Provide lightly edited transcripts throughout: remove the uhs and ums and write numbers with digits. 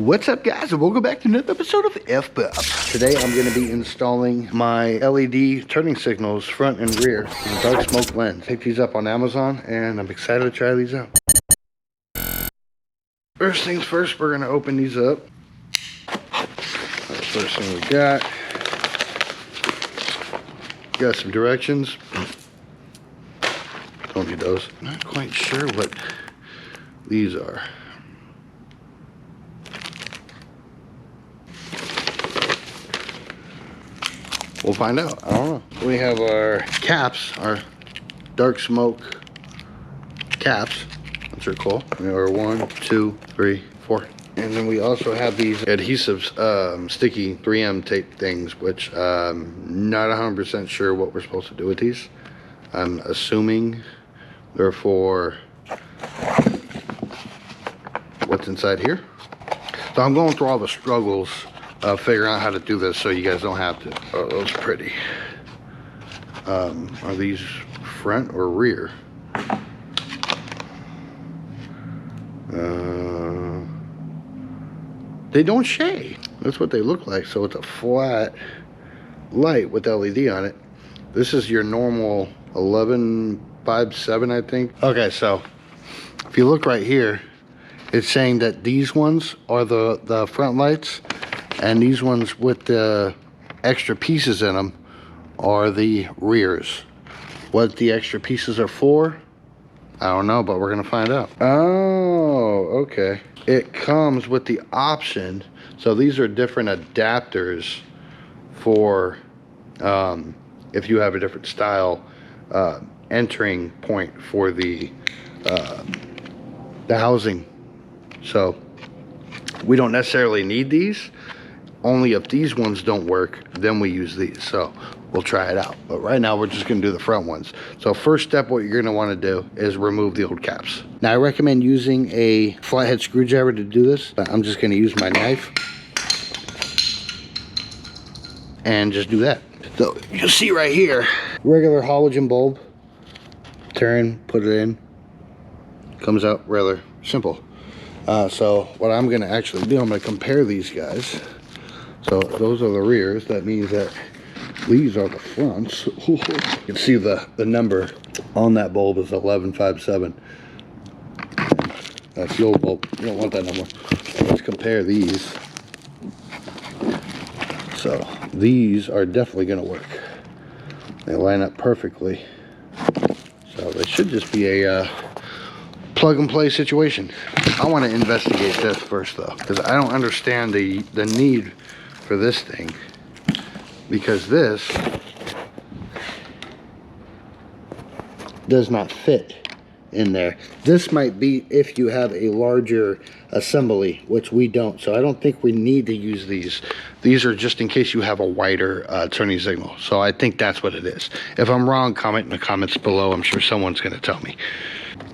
What's up, guys, and welcome back to another episode of Fbomb. Today I'm going to be installing my LED turning signals front and rear with a dark smoke lens. Picked these up on Amazon and I'm excited to try these out. First things first, we're going to open these up. That's the first thing we got. Got some directions. Don't need those. Not quite sure what these are. We'll find out. I don't know. We have our caps, our dark smoke caps. Those are cool. We have our 1, 2, 3, 4. And then we also have these adhesives, sticky 3M tape things, which I'm not 100% sure what we're supposed to do with these. I'm assuming they're for what's inside here. So I'm going through all the struggles of figuring out how to do this so you guys don't have to. Oh, those are pretty. Are these front or rear? They don't shade. That's what they look like. So it's a flat light with LED on it. This is your normal 1157, I think. Okay, so if you look right here, it's saying that these ones are the front lights, and these ones with the extra pieces in them are the rears. What the extra pieces are for, I don't know, but we're gonna find out. Oh, okay. It comes with the option. So these are different adapters for if you have a different style entering point for the housing. So we don't necessarily need these. Only if these ones don't work, then we use these. So we'll try it out. But right now we're just gonna do the front ones. So first step, what you're gonna wanna do is remove the old caps. Now I recommend using a flathead screwdriver to do this, but I'm just gonna use my knife and just do that. So you'll see right here, regular halogen bulb, turn, put it in, comes out rather simple. So what I'm gonna actually do, I'm gonna compare these guys. So those are the rears. That means that these are the fronts. You can see the number on that bulb is 1157. That's the old bulb. You don't want that number. Let's compare these. So these are definitely going to work. They line up perfectly. So they should just be a plug and play situation. I want to investigate this first though, because I don't understand the need for this thing, because this does not fit in there. This might be if you have a larger assembly, which we don't. So I don't think we need to use these. These are just in case you have a wider turning signal. So I think that's what it is. If I'm wrong, comment in the comments below. I'm sure someone's going to tell me.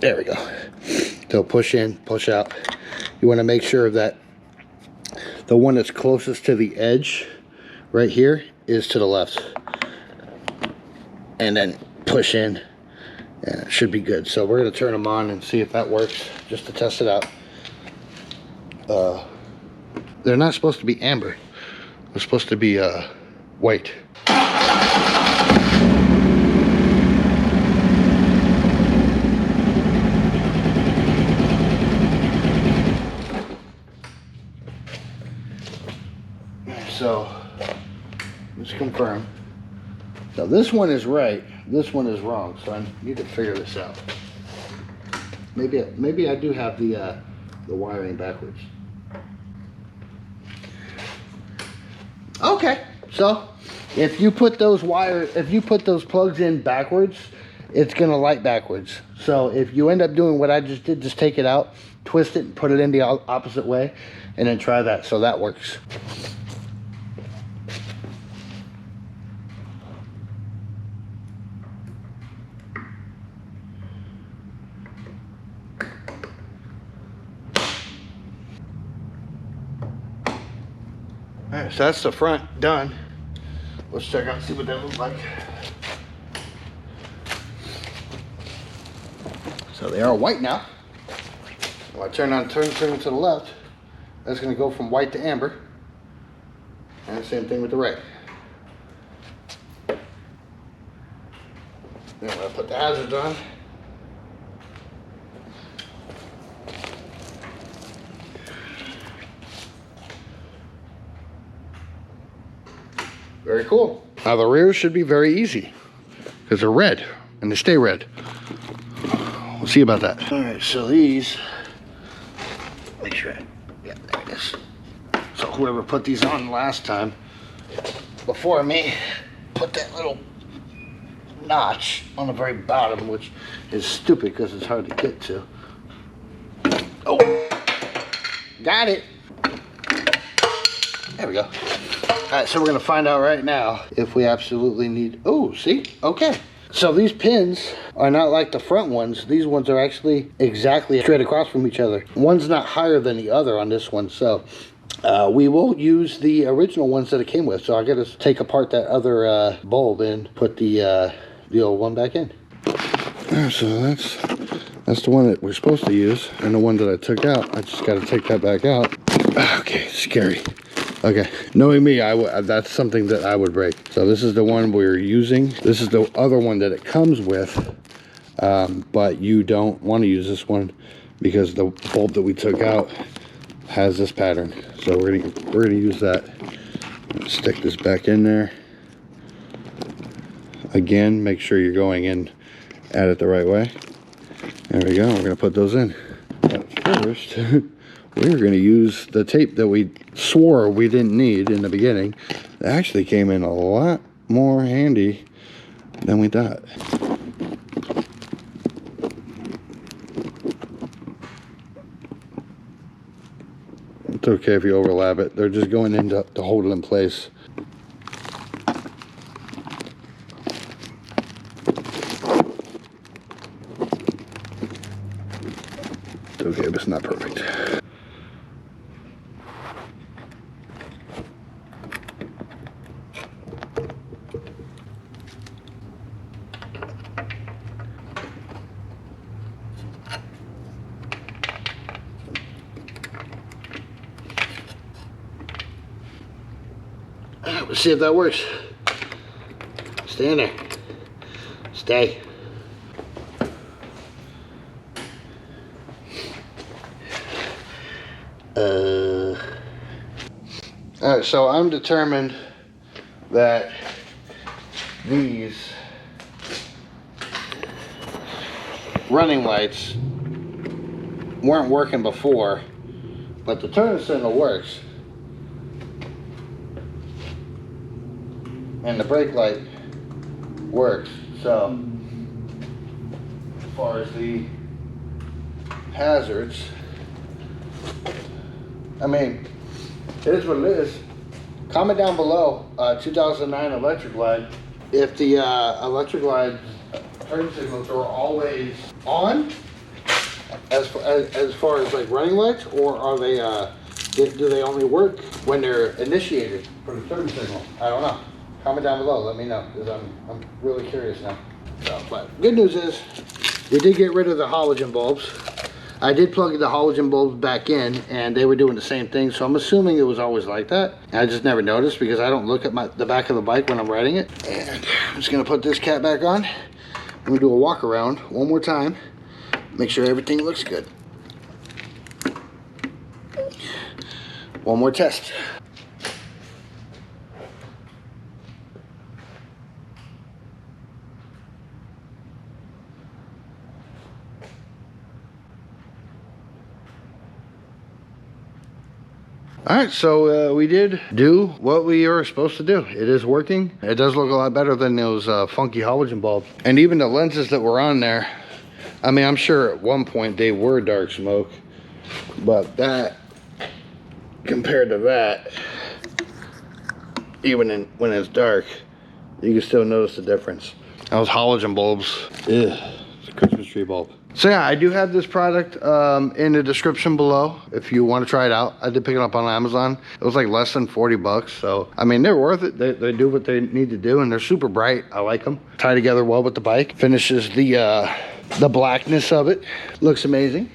There we go. So push in, push out. You want to make sure that the one that's closest to the edge right here is to the left. And then push in, and it should be good. So we're going to turn them on and see if that works, just to test it out. They're not supposed to be amber. They're supposed to be white. So let's confirm. So this one is right, this one is wrong, so I need to figure this out. Maybe I do have the wiring backwards. Okay, so if you put those plugs in backwards, it's gonna light backwards. So if you end up doing what I just did, just take it out, twist it, and put it in the opposite way, and then try that. So that works. Alright, so that's the front done. Let's check out and see what that looks like. So they are white now. Well, I turn to the left. That's gonna go from white to amber. And the same thing with the red. Then I'm gonna put the hazards on. Very cool. Now the rears should be very easy because they're red and they stay red. We'll see about that. All right, so these, make sure, yeah, there it is. So whoever put these on last time before me put that little notch on the very bottom, which is stupid because it's hard to get to. Oh, got it. There we go. All right, so we're gonna find out right now if we absolutely need, oh, see, okay. So these pins are not like the front ones. These ones are actually exactly straight across from each other. One's not higher than the other on this one, so we will use the original ones that it came with. So I gotta take apart that other bulb and put the old one back in. So that's the one that we're supposed to use, and the one that I took out, I just gotta take that back out. Okay, scary. Okay, knowing me, that's something that I would break. So this is the one we're using. This is the other one that it comes with, but you don't want to use this one because the bulb that we took out has this pattern. So we're gonna use that. Stick this back in there. Again, make sure you're going in at it the right way. There we go. We're gonna put those in. But first, we're going to use the tape that we swore we didn't need in the beginning. It actually came in a lot more handy than we thought. It's okay if you overlap it. They're just going in to hold it in place. It's okay, but it's not perfect. All right, let's see if that works. Stay in there. Stay. All right, so I'm determined that these running lights weren't working before, but the turn signal works. And the brake light works. So as far as the hazards, I mean, it is what it is. Comment down below, 2009 electric light, if the electric light turn signals are always on as far as like running lights, or are they do they only work when they're initiated for the turn signal? I don't know. Comment down below, let me know, because I'm really curious now. So, but good news is we did get rid of the halogen bulbs. I did plug the halogen bulbs back in, and they were doing the same thing, so I'm assuming it was always like that. I just never noticed because I don't look at the back of the bike when I'm riding it. And I'm just gonna put this cap back on. I'm gonna do a walk around one more time, make sure everything looks good. One more test. All right, so we did do what we were supposed to do. It is working. It does look a lot better than those funky halogen bulbs. And even the lenses that were on there, I mean, I'm sure at one point they were dark smoke, but that, compared to that, even when it's dark, you can still notice the difference. Those halogen bulbs, ugh, it's a Christmas tree bulb. So yeah, I do have this product in the description below if you want to try it out. I did pick it up on Amazon. It was like less than 40 bucks. So, I mean, they're worth it. They do what they need to do, and they're super bright. I like them. Tie together well with the bike. Finishes the blackness of it. Looks amazing.